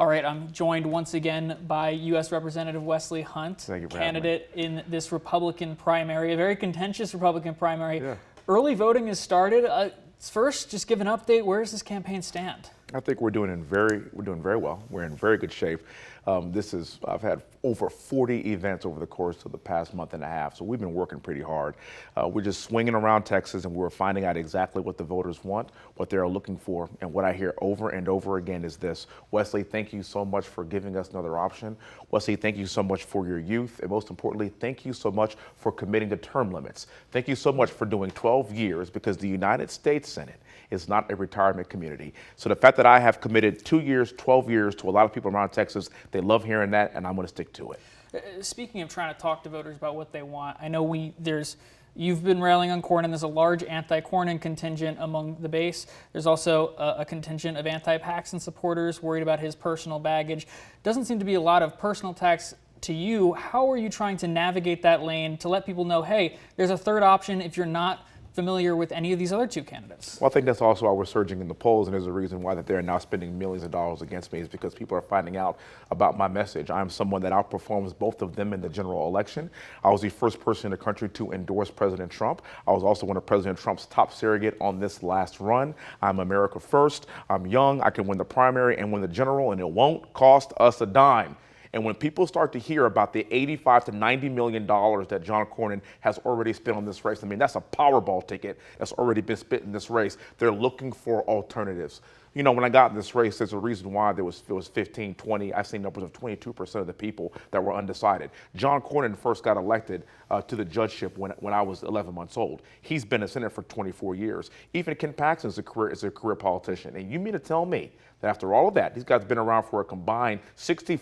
All right, I'm joined once again by U.S. Representative Wesley Hunt, candidate in this Republican primary, a very contentious Republican primary. Yeah. Early voting has started. First, just give an update. Where does this campaign stand? I think we're doing very well. We're in very good shape. I've had over 40 events over the course of the past month and a half, so we've been working pretty hard. We're just swinging around Texas, and we're finding out exactly what the voters want, what they're looking for, and what I hear over and over again is this: Wesley, thank you so much for giving us another option. Wesley, thank you so much for your youth, and most importantly, thank you so much for committing to term limits. Thank you so much for doing 12 years, because the United States Senate is not a retirement community. So the fact that I have committed 2 years, 12 years to a lot of people around Texas, they love hearing that, and I'm going to stick to it. Speaking of trying to talk to voters about what they want, I know you've been railing on Cornyn. There's a large anti-Cornyn contingent among the base. There's also a contingent of anti-Paxton supporters worried about his personal baggage. Doesn't seem to be a lot of personal attacks to you. How are you trying to navigate that lane to let people know, hey, there's a third option if you're not familiar with any of these other two candidates? Well, I think that's also why we're surging in the polls, and there's a reason why that they're now spending millions of dollars against me, is because people are finding out about my message. I'm someone that outperforms both of them in the general election. I was the first person in the country to endorse President Trump. I was also one of President Trump's top surrogate on this last run. I'm America first. I'm young. I can win the primary and win the general, and it won't cost us a dime. And when people start to hear about the $85 to $90 million that John Cornyn has already spent on this race, I mean, that's a Powerball ticket that's already been spent in this race. They're looking for alternatives. You know, when I got in this race, there's a reason why it was 15, 20. I've seen numbers of 22% of the people that were undecided. John Cornyn first got elected to the judgeship when I was 11 months old. He's been in the Senate for 24 years. Even Ken Paxton is a career politician. And you mean to tell me that after all of that, these guys have been around for a combined 60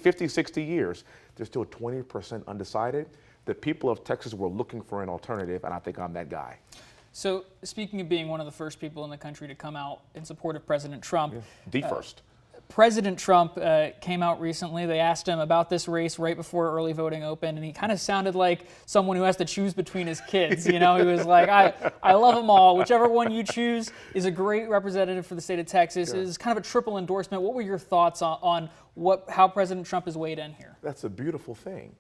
years, they're still 20% undecided? The people of Texas were looking for an alternative, and I think I'm that guy. So, speaking of being one of the first people in the country to come out in support of President Trump. Yeah, the first. President Trump came out recently. They asked him about this race right before early voting opened, and he kind of sounded like someone who has to choose between his kids. You know, he was like, I love them all. Whichever one you choose is a great representative for the state of Texas. Sure. It's kind of a triple endorsement. What were your thoughts on how President Trump has weighed in here? That's a beautiful thing.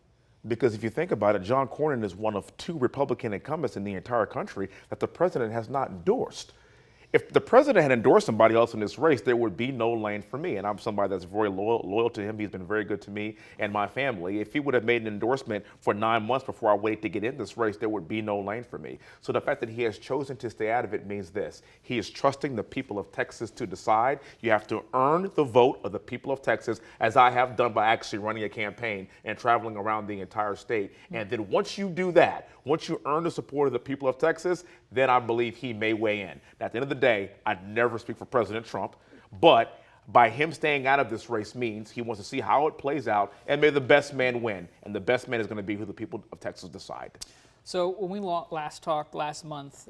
Because if you think about it, John Cornyn is one of two Republican incumbents in the entire country that the president has not endorsed. If the president had endorsed somebody else in this race, there would be no lane for me. And I'm somebody that's very loyal to him. He's been very good to me and my family. If he would have made an endorsement for 9 months before I waited to get in this race, there would be no lane for me. So the fact that he has chosen to stay out of it means this: he is trusting the people of Texas to decide. You have to earn the vote of the people of Texas, as I have done by actually running a campaign and traveling around the entire state. And then once you do that, once you earn the support of the people of Texas, then I believe he may weigh in. Now, at the end of the day, I'd never speak for President Trump, but by him staying out of this race means he wants to see how it plays out, and may the best man win. And the best man is going to be who the people of Texas decide. So when we last talked last month,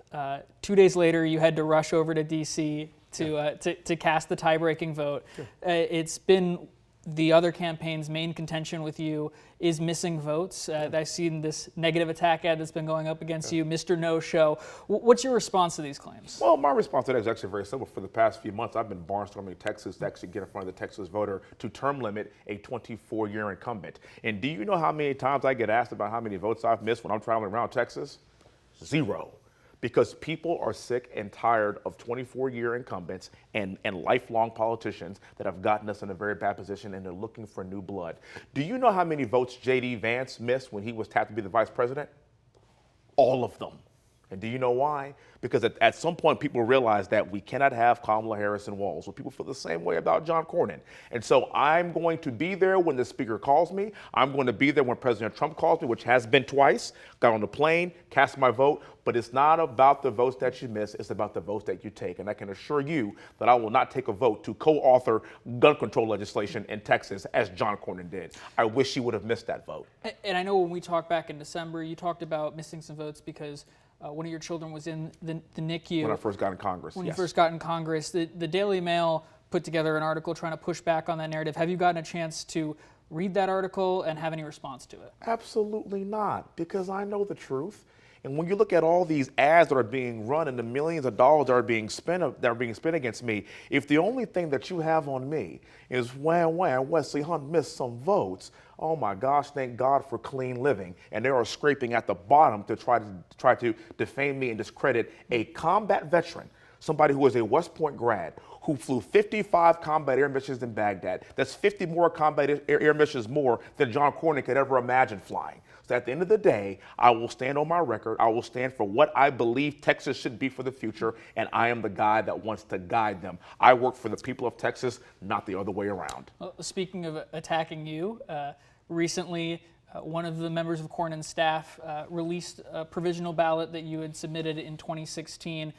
2 days later, you had to rush over to D.C. to cast the tie-breaking vote. Sure. It's been the other campaign's main contention with you is missing votes. I've seen this negative attack ad that's been going up against you, Mr. No-Show. What's your response to these claims? Well, my response to that is actually very simple. For the past few months, I've been barnstorming Texas to actually get in front of the Texas voter to term limit a 24-year incumbent. And do you know how many times I get asked about how many votes I've missed when I'm traveling around Texas? Zero. Because people are sick and tired of 24-year incumbents and lifelong politicians that have gotten us in a very bad position, and they're looking for new blood. Do you know how many votes J.D. Vance missed when he was tapped to be the vice president? All of them. And do you know why? Because at some point, people realize that we cannot have Kamala Harris and walls. Well, people feel the same way about John Cornyn. And so I'm going to be there when the speaker calls me. I'm going to be there when President Trump calls me, which has been twice. Got on the plane, cast my vote. But it's not about the votes that you miss. It's about the votes that you take. And I can assure you that I will not take a vote to co-author gun control legislation in Texas as John Cornyn did. I wish he would have missed that vote. And I know when we talked back in December, you talked about missing some votes because one of your children was in the NICU. When I first got in Congress, When you first got in Congress. The Daily Mail put together an article trying to push back on that narrative. Have you gotten a chance to read that article and have any response to it? Absolutely not, because I know the truth. And when you look at all these ads that are being run and the millions of dollars that are being spent against me, if the only thing that you have on me is Wesley Hunt missed some votes, oh my gosh, thank God for clean living. And they are scraping at the bottom to try to defame me and discredit a combat veteran, somebody who is a West Point grad, who flew 55 combat air missions in Baghdad. That's 50 more combat air missions more than John Cornyn could ever imagine flying. So at the end of the day, I will stand on my record. I will stand for what I believe Texas should be for the future, and I am the guy that wants to guide them. I work for the people of Texas, not the other way around. Well, speaking of attacking you, recently one of the members of Cornyn's staff released a provisional ballot that you had submitted in 2016,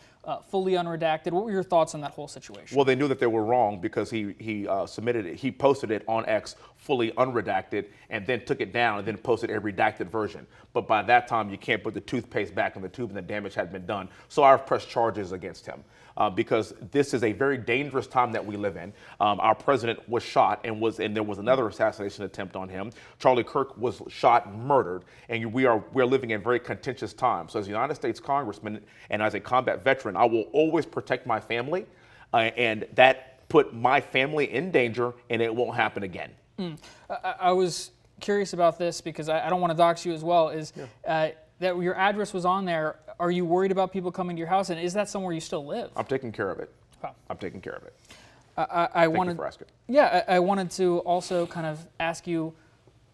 fully unredacted. What were your thoughts on that whole situation? Well, they knew that they were wrong because he submitted it. He posted it on X fully unredacted and then took it down and then posted a redacted version. But by that time, you can't put the toothpaste back in the tube and the damage had been done. So I've pressed charges against him. Because this is a very dangerous time that we live in. Our president was shot and there was another assassination attempt on him. Charlie Kirk was shot and murdered, and we're living in very contentious times. So as a United States Congressman and as a combat veteran, I will always protect my family, and that put my family in danger, and it won't happen again. I was curious about this because I don't want to dox you as well. That your address was on there. Are you worried about people coming to your house, and is that somewhere you still live? I'm taking care of it. Wow. I'm taking care of it. Thank you for asking. Yeah, I wanted to also kind of ask you,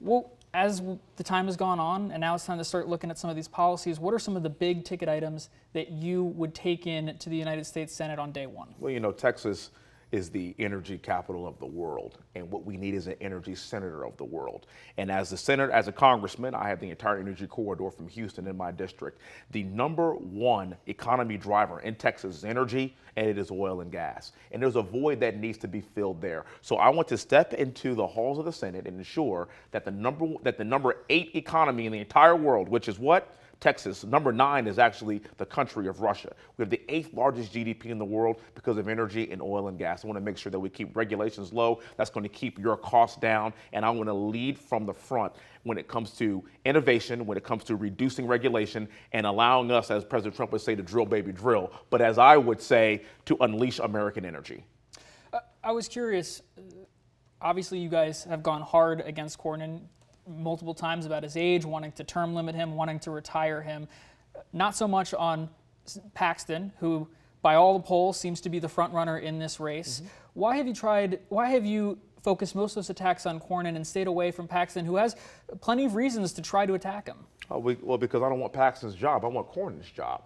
well, as the time has gone on, and now it's time to start looking at some of these policies, what are some of the big ticket items that you would take in to the United States Senate on day one? Well, you know, Texas is the energy capital of the world, and what we need is an energy senator of the world. And as a congressman, I have the entire energy corridor from Houston in my district. The number one economy driver in Texas is energy, and it is oil and gas. And there's a void that needs to be filled there. So I want to step into the halls of the Senate and ensure that the number 8 economy in the entire world, which is what? Texas. Number 9 is actually the country of Russia. We have the 8th largest GDP in the world because of energy and oil and gas. I want to make sure that we keep regulations low. That's going to keep your costs down. And I want to lead from the front when it comes to innovation, when it comes to reducing regulation and allowing us, as President Trump would say, to drill, baby, drill. But as I would say, to unleash American energy. I was curious. Obviously, you guys have gone hard against Cornyn multiple times about his age, wanting to term limit him, wanting to retire him. Not so much on Paxton, who by all the polls seems to be the front runner in this race. Mm-hmm. Why have you focused most of those attacks on Cornyn and stayed away from Paxton, who has plenty of reasons to try to attack him? Well, because I don't want Paxton's job. I want Cornyn's job.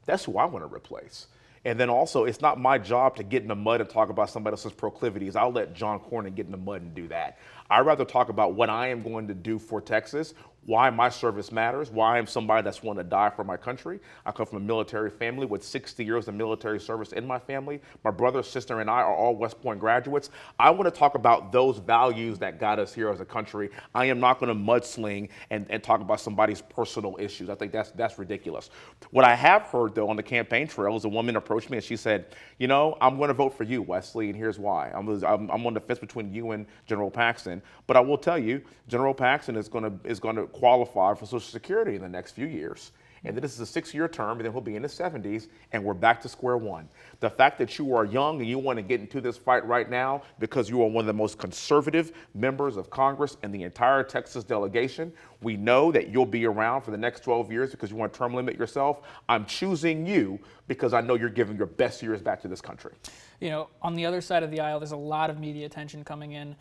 That's who I want to replace. And then also, it's not my job to get in the mud and talk about somebody else's proclivities. I'll let John Cornyn get in the mud and do that. I'd rather talk about what I am going to do for Texas, why my service matters, why I'm somebody that's willing to die for my country. I come from a military family with 60 years of military service in my family. My brother, sister, and I are all West Point graduates. I want to talk about those values that got us here as a country. I am not going to mudsling and talk about somebody's personal issues. I think that's ridiculous. What I have heard, though, on the campaign trail is a woman approached me and she said, you know, I'm going to vote for you, Wesley, and here's why. I'm on the fence between you and General Paxton. But I will tell you, General Paxton is going to qualify for Social Security in the next few years. And then this is a 6-year term, and then he'll be in his 70s, and we're back to square one. The fact that you are young and you want to get into this fight right now because you are one of the most conservative members of Congress and the entire Texas delegation, we know that you'll be around for the next 12 years because you want to term limit yourself. I'm choosing you because I know you're giving your best years back to this country. You know, on the other side of the aisle, there's a lot of media attention coming in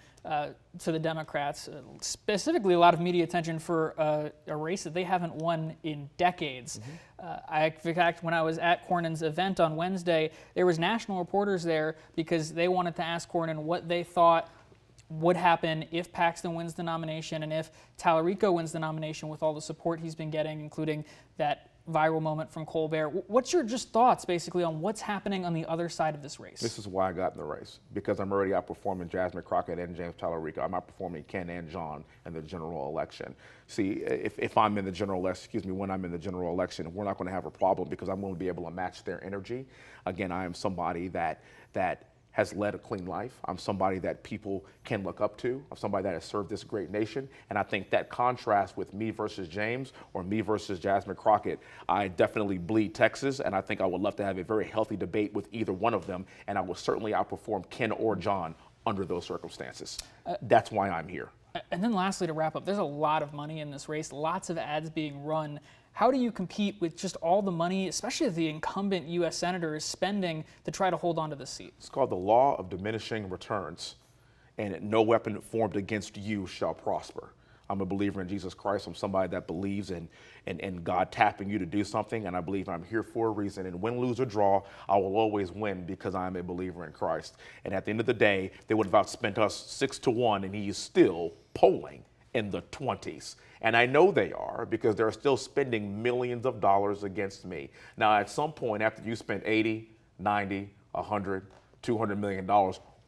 to the Democrats, specifically a lot of media attention for a race that they haven't won in decades. Mm-hmm. In fact, when I was at Cornyn's event on Wednesday, there was national reporters there because they wanted to ask Cornyn what they thought would happen if Paxton wins the nomination and if Tallarico wins the nomination with all the support he's been getting, including that viral moment from Colbert. What's your just thoughts basically on what's happening on the other side of this race? This is why I got in the race, because I'm already outperforming Jasmine Crockett and James Tallarico. I'm outperforming Ken and John in the general election. See, if I'm in the general election, when I'm in the general election, we're not going to have a problem because I'm going to be able to match their energy. Again, I am somebody that has led a clean life. I'm somebody that people can look up to. I'm somebody that has served this great nation. And I think that contrast with me versus James or me versus Jasmine Crockett, I definitely bleed Texas. And I think I would love to have a very healthy debate with either one of them. And I will certainly outperform Ken or John under those circumstances. That's why I'm here. And then lastly, to wrap up, there's a lot of money in this race, lots of ads being run. How do you compete with just all the money, especially the incumbent U.S. senator is spending to try to hold on to the seat? It's called the law of diminishing returns, and no weapon formed against you shall prosper. I'm a believer in Jesus Christ. I'm somebody that believes in God tapping you to do something, and I believe I'm here for a reason. And win, lose, or draw, I will always win because I'm a believer in Christ. And at the end of the day, they would have outspent us 6-1, and he is still polling in the 20s. And I know they are because they're still spending millions of dollars against me. Now, at some point, after you spend 80, 90, 100, $200 million,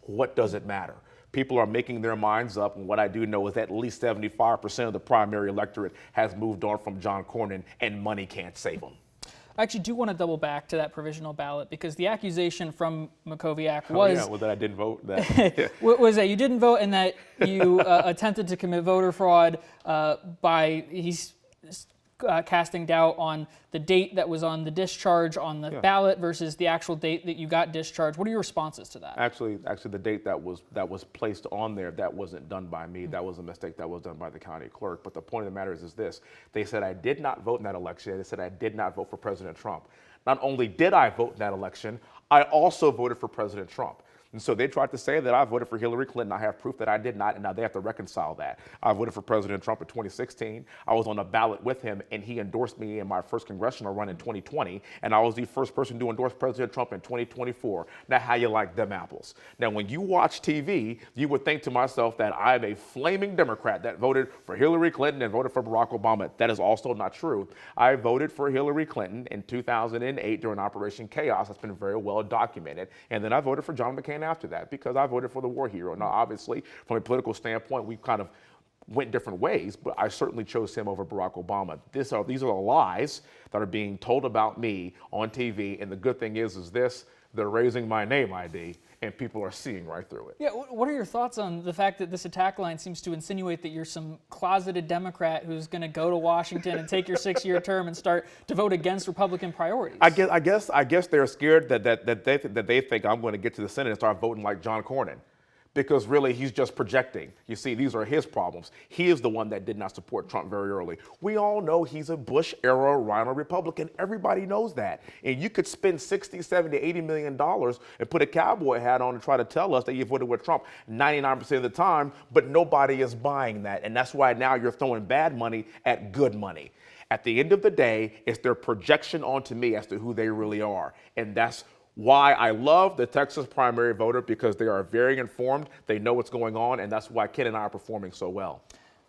what does it matter? People are making their minds up, and what I do know is at least 75% of the primary electorate has moved on from John Cornyn, and money can't save them. I actually do want to double back to that provisional ballot because the accusation from Makoviak was that I didn't vote. Was that you didn't vote and that you attempted to commit voter fraud by casting doubt on the date that was on the discharge on the ballot versus the actual date that you got discharged. What are your responses to that? Actually, the date that was placed on there, that wasn't done by me. That was a mistake that was done by the county clerk. But the point of the matter is this: they said I did not vote in that election. They said I did not vote for President Trump. Not only did I vote in that election, I also voted for President Trump. And so they tried to say that I voted for Hillary Clinton. I have proof that I did not, and now they have to reconcile that. I voted for President Trump in 2016. I was on a ballot with him, and he endorsed me in my first congressional run in 2020, and I was the first person to endorse President Trump in 2024. Now, how you like them apples? Now, when you watch TV, you would think to myself that I'm a flaming Democrat that voted for Hillary Clinton and voted for Barack Obama. That is also not true. I voted for Hillary Clinton in 2008 during Operation Chaos. That's been very well documented. And then I voted for John McCain after that because I voted for the war hero. Now, obviously, from a political standpoint, we kind of went different ways, but I certainly chose him over Barack Obama. These are the lies that are being told about me on TV, and the good thing is this: they're raising my name ID, and people are seeing right through it. Yeah, what are your thoughts on the fact that this attack line seems to insinuate that you're some closeted Democrat who's going to go to Washington and take your 6-year term and start to vote against Republican priorities? I guess they're scared that they think I'm going to get to the Senate and start voting like John Cornyn. Because really, he's just projecting. You see, these are his problems. He is the one that did not support Trump very early. We all know he's a Bush-era Rhino Republican. Everybody knows that. And you could spend $60, $70, $80 million and put a cowboy hat on and try to tell us that you voted with Trump 99% of the time, but nobody is buying that. And that's why now you're throwing bad money at good money. At the end of the day, it's their projection onto me as to who they really are. And that's why I love the Texas primary voter, because they are very informed, they know what's going on, and that's why Ken and I are performing so well.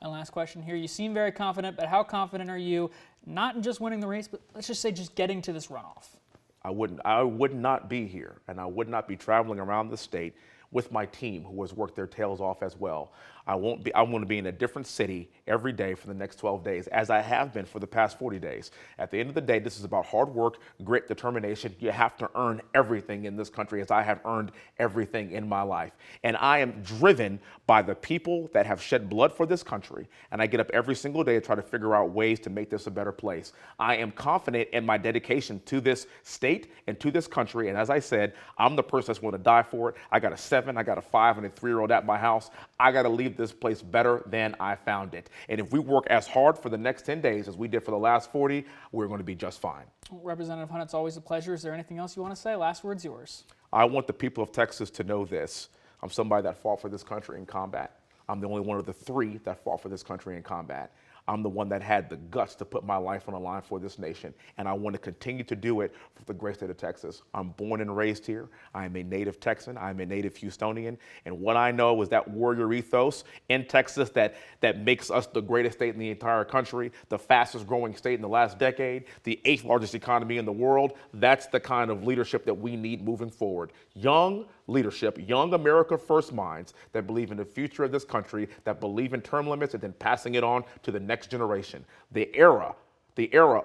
And last question here. You seem very confident, but how confident are you, not in just winning the race, but let's just say just getting to this runoff? I would not be here, and I would not be traveling around the state with my team who has worked their tails off as well. I'm going to be in a different city every day for the next 12 days, as I have been for the past 40 days. At the end of the day, this is about hard work, grit, determination. You have to earn everything in this country, as I have earned everything in my life. And I am driven by the people that have shed blood for this country, and I get up every single day to try to figure out ways to make this a better place. I am confident in my dedication to this state and to this country, and as I said, I'm the person that's going to die for it. I got a 7, I got a 5, and a 3-year-old at my house. I got to leave this place better than I found it. And if we work as hard for the next 10 days as we did for the last 40, we're going to be just fine. Representative Hunt, it's always a pleasure. Is there anything else you want to say? Last word's yours. I want the people of Texas to know this. I'm somebody that fought for this country in combat. I'm the only one of the 3 that fought for this country in combat. I'm the one that had the guts to put my life on the line for this nation, and I want to continue to do it for the great state of Texas. I'm born and raised here. I am a native Texan. I'm a native Houstonian, and what I know is that warrior ethos in Texas that makes us the greatest state in the entire country, the fastest growing state in the last decade, the 8th largest economy in the world. That's the kind of leadership that we need moving forward. Young leadership, young America First minds that believe in the future of this country, that believe in term limits and then passing it on to the next generation. The era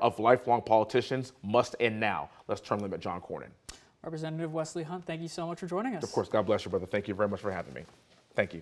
of lifelong politicians must end now. Let's term limit John Cornyn. Representative Wesley Hunt, thank you so much for joining us. Of course, God bless you, brother. Thank you very much for having me. Thank you.